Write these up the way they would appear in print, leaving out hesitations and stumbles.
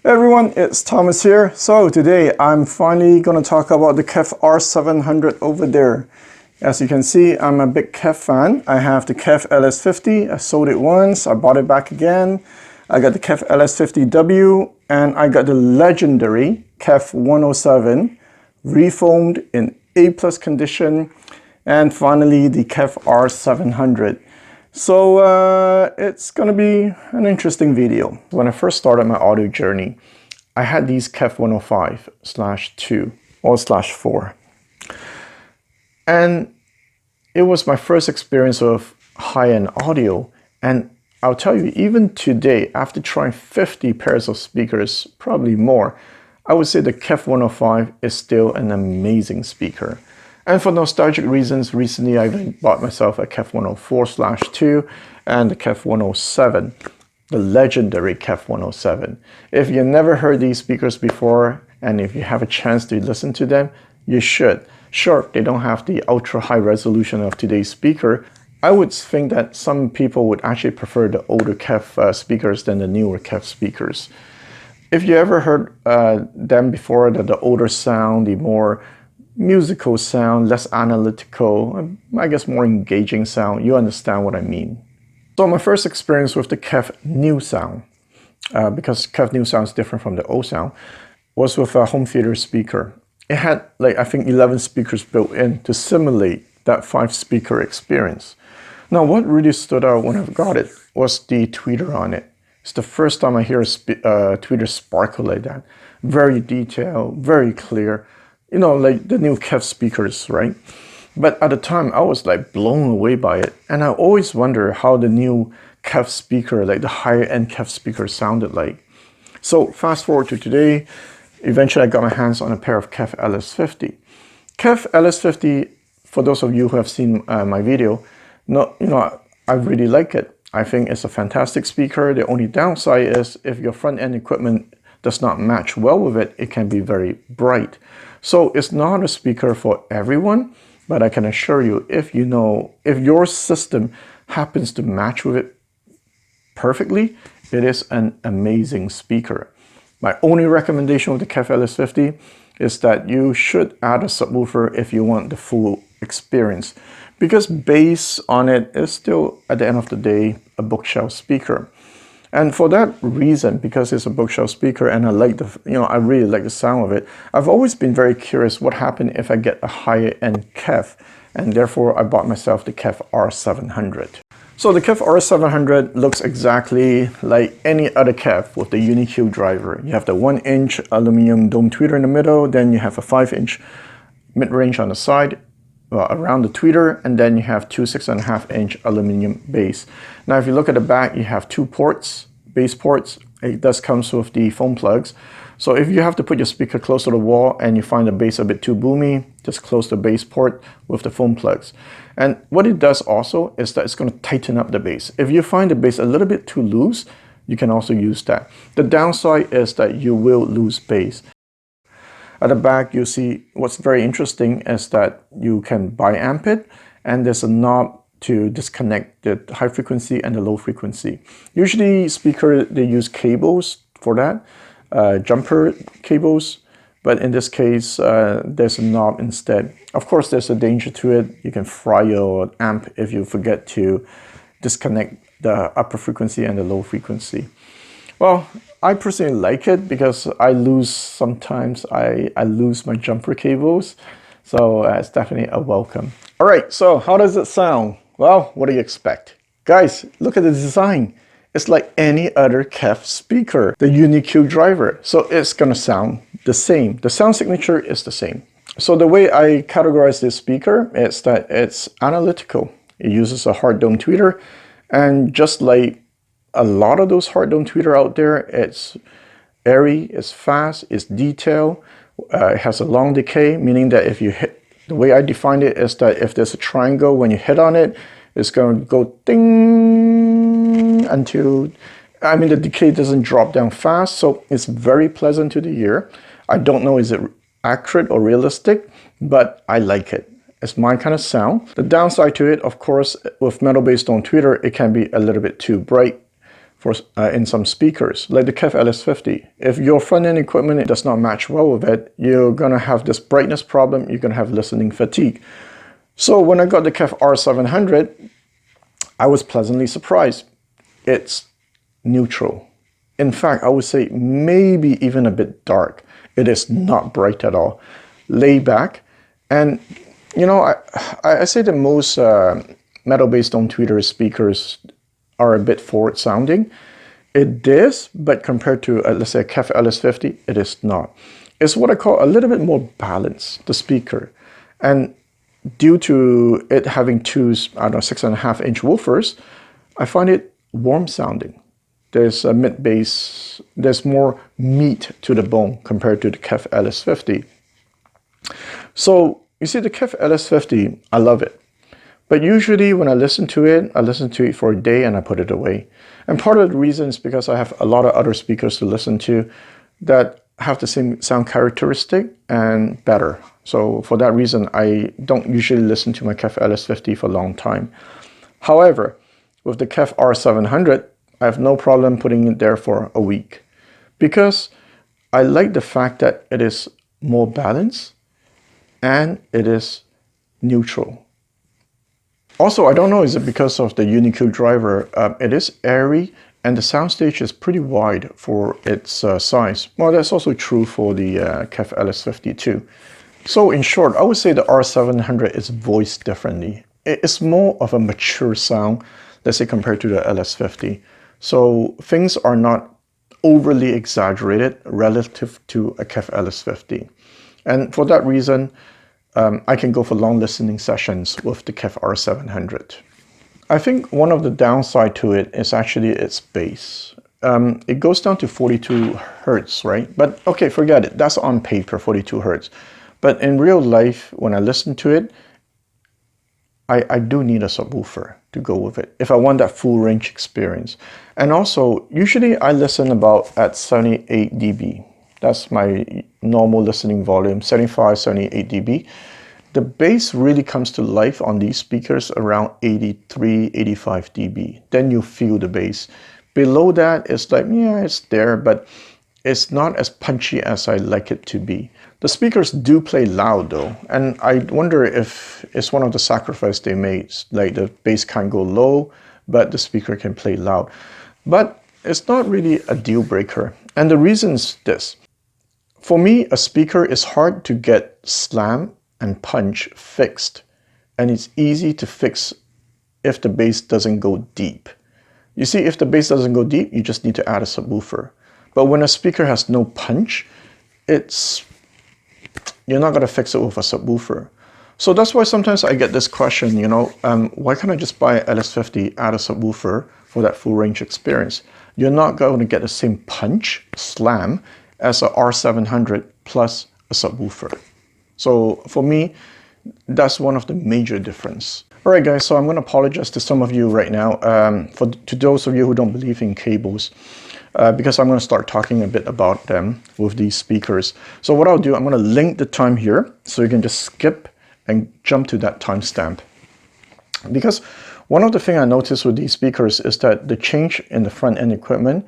Hey everyone, it's Thomas here. So today I'm finally going to talk about the KEF R700 over there. As you can see, I'm a big KEF fan. I have the KEF LS50. I sold it once, I bought it back again. I got the KEF LS50w and I got the legendary KEF 107 refoamed in A+ condition, and finally the KEF R700. So it's going to be an interesting video. When I first started my audio journey, I had these KEF 105/2 or /4. And it was my first experience of high-end audio. And I'll tell you, even today, after trying 50 pairs of speakers, probably more, I would say the KEF 105 is still an amazing speaker. And for nostalgic reasons, recently I bought myself a KEF 104/2 and the KEF 107, the legendary KEF 107. If you never heard these speakers before, and if you have a chance to listen to them, you should. Sure, they don't have the ultra high resolution of today's speaker. I would think that some people would actually prefer the older KEF speakers than the newer KEF speakers. If you ever heard them before, the older sound, the more musical sound, less analytical, I guess more engaging sound, you understand what I mean. So my first experience with the KEF new sound, because KEF new sound is different from the old sound, was with a home theater speaker. It had like, I think 11 speakers built in to simulate that 5-speaker experience. Now what really stood out when I got it was the tweeter on it. It's the first time I hear a tweeter sparkle like that. Very detailed, very clear. You know, like the new KEF speakers, right? But at the time, I was like blown away by it. And I always wonder how the new KEF speaker, like the higher end KEF speaker sounded like. So fast forward to today, eventually I got my hands on a pair of KEF LS50. KEF LS50, for those of you who have seen my video, I really like it. I think it's a fantastic speaker. The only downside is if your front end equipment does not match well with it, it can be very bright. So it's not a speaker for everyone, but I can assure you, if your system happens to match with it perfectly, it is an amazing speaker. My only recommendation with the KEF LS50 is that you should add a subwoofer if you want the full experience, because bass on it is still, at the end of the day, a bookshelf speaker. And for that reason, because it's a bookshelf speaker and I really like the sound of it, I've always been very curious what happened if I get a higher end KEF, and therefore I bought myself the KEF R700. So the KEF R700 looks exactly like any other KEF with the UniQ driver. You have the 1-inch aluminum dome tweeter in the middle, then you have a 5-inch mid-range on the side, around the tweeter, and then you have two 6.5-inch aluminum bass. Now if you look at the back, you have 2 ports, bass ports. It does come with the foam plugs. So if you have to put your speaker close to the wall and you find the bass a bit too boomy, just close the bass port with the foam plugs. And what it does also is that it's going to tighten up the bass. If you find the bass a little bit too loose, you can also use that. The downside is that you will lose bass. At the back, you see what's very interesting is that you can bi-amp it, and there's a knob to disconnect the high frequency and the low frequency. Usually speakers, they use cables for that, jumper cables, but in this case, there's a knob instead. Of course, there's a danger to it. You can fry your amp if you forget to disconnect the upper frequency and the low frequency. Well, I personally like it because sometimes I lose my jumper cables. So it's definitely a welcome. All right, so how does it sound? Well, what do you expect? Guys, look at the design. It's like any other KEF speaker, the UniQ driver. So it's gonna sound the same. The sound signature is the same. So the way I categorize this speaker is that it's analytical. It uses a hard dome tweeter, and just like a lot of those hard dome tweeter out there, it's airy, it's fast, it's detailed, it has a long decay, meaning that if you hit, the way I define it is that if there's a triangle, when you hit on it, it's going to go ding until, the decay doesn't drop down fast, so it's very pleasant to the ear. I don't know, is it accurate or realistic, but I like it. It's my kind of sound. The downside to it, of course, with metal-based dome tweeter, it can be a little bit too bright for in some speakers, like the KEF LS50. If your front-end equipment does not match well with it, you're going to have this brightness problem, you're going to have listening fatigue. So when I got the KEF R700, I was pleasantly surprised. It's neutral. In fact, I would say maybe even a bit dark. It is not bright at all. Laid back. And, you know, I say that most metal-based dome tweeter speakers are a bit forward sounding. It is, but compared to, let's say, a KEF LS50, it is not. It's what I call a little bit more balanced, the speaker. And due to it having two, I don't know, 6.5-inch woofers, I find it warm sounding. There's a mid-bass, there's more meat to the bone compared to the KEF LS50. So, you see, the KEF LS50, I love it. But usually when I listen to it for a day and I put it away. And part of the reason is because I have a lot of other speakers to listen to that have the same sound characteristic and better. So for that reason, I don't usually listen to my KEF LS50 for a long time. However, with the KEF R700, I have no problem putting it there for a week because I like the fact that it is more balanced and it is neutral. Also, I don't know, is it because of the Unique driver? It is airy and the soundstage is pretty wide for its size. Well, that's also true for the KEF LS50 too. So in short, I would say the R700 is voiced differently. It's more of a mature sound, let's say, compared to the LS50. So things are not overly exaggerated relative to a KEF LS50. And for that reason, I can go for long listening sessions with the KEF R700. I think one of the downside to it is actually its bass. It goes down to 42 Hertz, right? But okay, forget it. That's on paper, 42 Hertz. But in real life, when I listen to it, I do need a subwoofer to go with it if I want that full range experience. And also, usually I listen about at 78 dB. That's my normal listening volume, 75, 78 dB. The bass really comes to life on these speakers around 83, 85 dB. Then you feel the bass. Below that, it's like, yeah, it's there, but it's not as punchy as I like it to be. The speakers do play loud though, and I wonder if it's one of the sacrifices they made, like the bass can't go low, but the speaker can play loud. But it's not really a deal breaker. And the reason is this. For me, a speaker is hard to get slam and punch fixed, and it's easy to fix if the bass doesn't go deep. You see, if the bass doesn't go deep, you just need to add a subwoofer. But when a speaker has no punch, you're not going to fix it with a subwoofer. So that's why sometimes I get this question, you know, why can't I just buy an LS50, add a subwoofer for that full range experience? You're not going to get the same punch, slam, as a R700 plus a subwoofer. So for me, that's one of the major difference. All right, guys, so I'm going to apologize to some of you right now, to those of you who don't believe in cables, because I'm going to start talking a bit about them with these speakers. So what I'll do, I'm going to link the time here, so you can just skip and jump to that timestamp. Because one of the things I noticed with these speakers is that the change in the front end equipment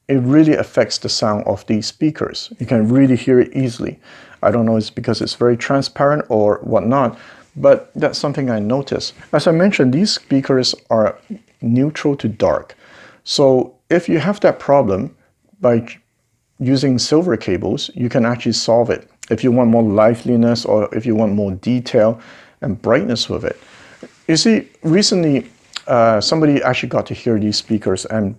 it really affects the sound of these speakers. You can really hear it easily. I don't know, it's because it's very transparent or whatnot, but that's something I noticed. As I mentioned, these speakers are neutral to dark. So if you have that problem, by using silver cables, you can actually solve it. If you want more liveliness or if you want more detail and brightness with it. You see, recently, somebody actually got to hear these speakers, and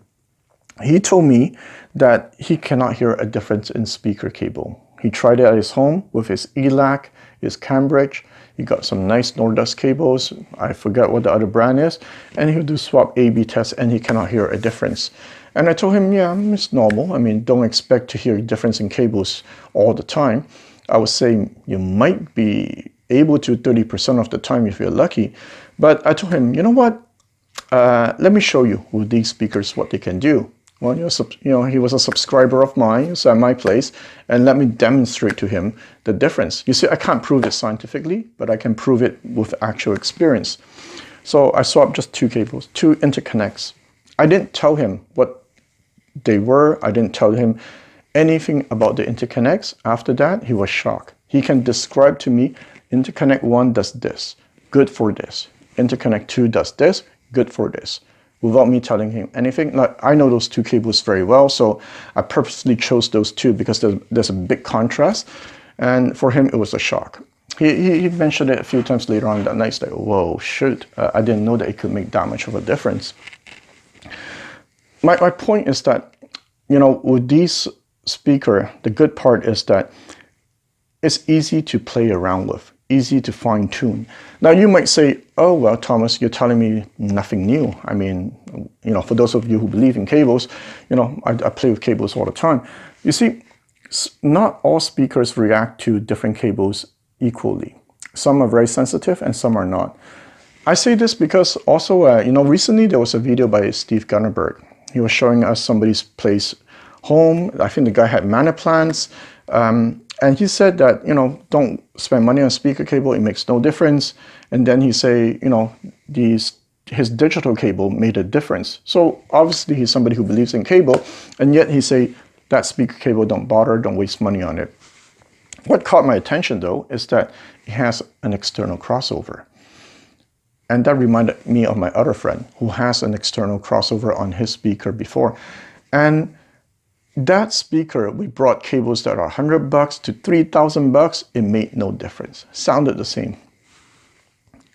he told me that he cannot hear a difference in speaker cable. He tried it at his home with his ELAC, his Cambridge. He got some nice Nordas cables. I forget what the other brand is. And he would do swap A/B tests and he cannot hear a difference. And I told him, yeah, it's normal. I mean, don't expect to hear a difference in cables all the time. I was saying you might be able to 30% of the time if you're lucky. But I told him, you know what? Let me show you with these speakers what they can do. Well, he was a subscriber of mine, it's at my place, and let me demonstrate to him the difference. You see, I can't prove it scientifically, but I can prove it with actual experience. So I swapped just two cables, two interconnects, I didn't tell him what they were. I didn't tell him anything about the interconnects. After that, he was shocked. He can describe to me, interconnect 1 does this, good for this. Interconnect 2 does this, good for this, without me telling him anything. Like, I know those 2 cables very well, so I purposely chose those 2 because there's a big contrast. And for him, it was a shock. He mentioned it a few times later on that night. He's like, whoa, shoot, I didn't know that it could make that much of a difference. My point is that, you know, with these speaker, the good part is that it's easy to play around with, easy to fine tune. Now you might say, oh, well, Thomas, you're telling me nothing new. I mean, you know, for those of you who believe in cables, you know, I play with cables all the time. You see, not all speakers react to different cables equally. Some are very sensitive and some are not. I say this because also, you know, recently there was a video by Steve Gunnerberg. He was showing us somebody's place home. I think the guy had mana plants. And he said that, you know, don't spend money on speaker cable. It makes no difference. And then he say, you know, his digital cable made a difference. So obviously he's somebody who believes in cable. And yet he say that speaker cable, don't bother, don't waste money on it. What caught my attention though is that it has an external crossover. And that reminded me of my other friend who has an external crossover on his speaker before. And that speaker, we brought cables that are $100 to $3,000. It made no difference. Sounded the same.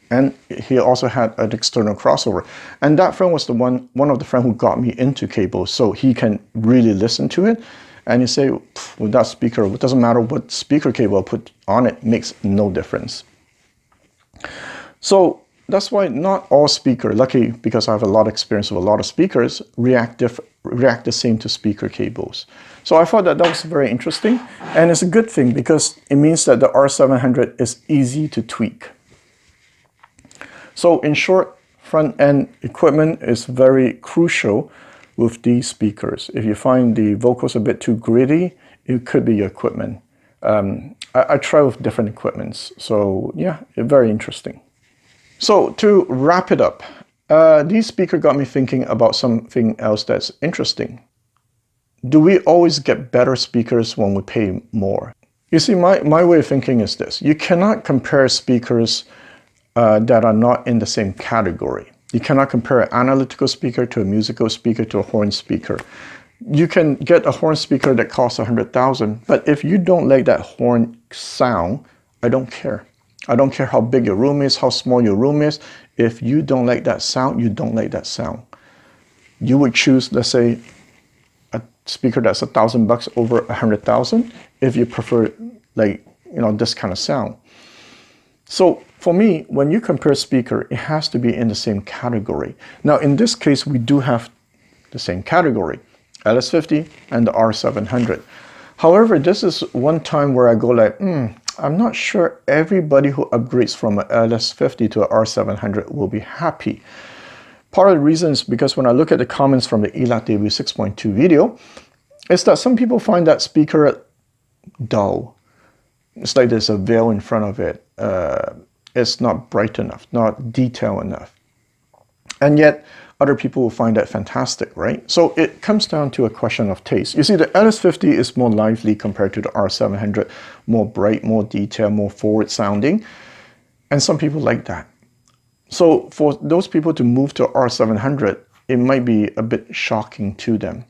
And he also had an external crossover. And that friend was the one of the friends who got me into cables, so he can really listen to it. And you say, with that speaker, it doesn't matter what speaker cable I put on it, makes no difference. So that's why not all speakers, lucky because I have a lot of experience with a lot of speakers, react the same to speaker cables. So I thought that was very interesting, and it's a good thing because it means that the R700 is easy to tweak. So in short, front-end equipment is very crucial with these speakers. If you find the vocals a bit too gritty, it could be your equipment. I try with different equipments, so yeah, very interesting. So to wrap it up, these speakers got me thinking about something else that's interesting. Do we always get better speakers when we pay more? You see, my way of thinking is this. You cannot compare speakers that are not in the same category. You cannot compare an analytical speaker to a musical speaker to a horn speaker. You can get a horn speaker that costs $100,000, but if you don't like that horn sound, I don't care. I don't care how big your room is, how small your room is. If you don't like that sound, you don't like that sound. You would choose, let's say, a speaker that's $1,000 over $100,000 if you prefer, like, you know, this kind of sound. So for me, when you compare speaker, it has to be in the same category. Now, in this case, we do have the same category, LS50 and the R700. However, this is one time where I go like, I'm not sure everybody who upgrades from an LS50 to an R700 will be happy. Part of the reason is because when I look at the comments from the ELAC DB 6.2 video, is that some people find that speaker dull. It's like there's a veil in front of it. It's not bright enough, not detailed enough. And yet, other people will find that fantastic, right? So it comes down to a question of taste. You see, the LS50 is more lively compared to the R700, more bright, more detailed, more forward sounding. And some people like that. So for those people to move to R700, it might be a bit shocking to them.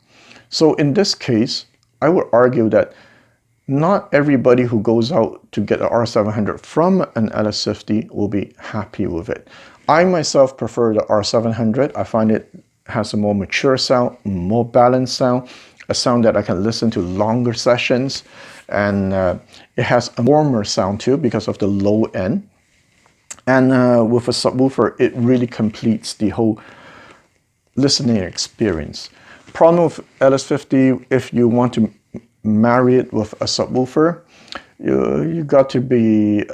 So in this case, I would argue that not everybody who goes out to get an R700 from an LS50 will be happy with it. I myself prefer the R700. I find it has a more mature sound, more balanced sound, a sound that I can listen to longer sessions, and it has a warmer sound too because of the low end. And with a subwoofer, it really completes the whole listening experience. Problem with LS50, if you want to marry it with a subwoofer, you got to be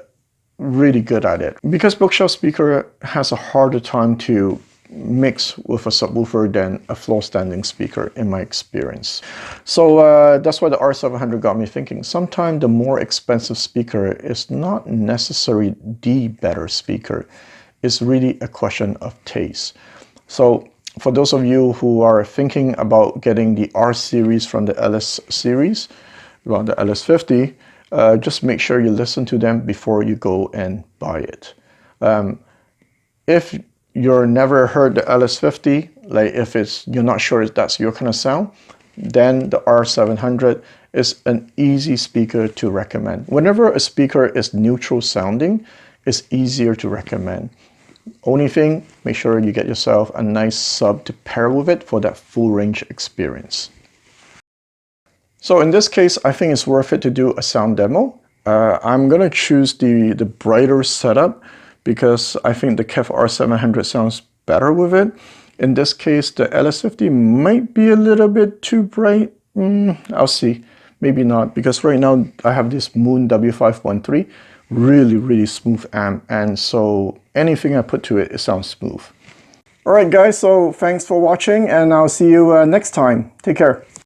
really good at it. Because bookshelf speaker has a harder time to mix with a subwoofer than a floor standing speaker in my experience. So that's why the R700 got me thinking. Sometimes the more expensive speaker is not necessarily the better speaker. It's really a question of taste. So For those of you who are thinking about getting the R series from the LS series, well, the LS50, just make sure you listen to them before you go and buy it. If you're never heard the LS50, like if you're not sure if that's your kind of sound, then the R700 is an easy speaker to recommend. Whenever a speaker is neutral sounding, it's easier to recommend. Only thing, make sure you get yourself a nice sub to pair with it for that full range experience. So in this case, I think it's worth it to do a sound demo. I'm gonna choose the brighter setup because I think the KEF R700 sounds better with it. In this case, the LS50 might be a little bit too bright. I'll see, maybe not, because right now I have this Moon W513, really smooth amp, and so anything I put to it, it sounds smooth. Alright guys, so thanks for watching and I'll see you next time. Take care.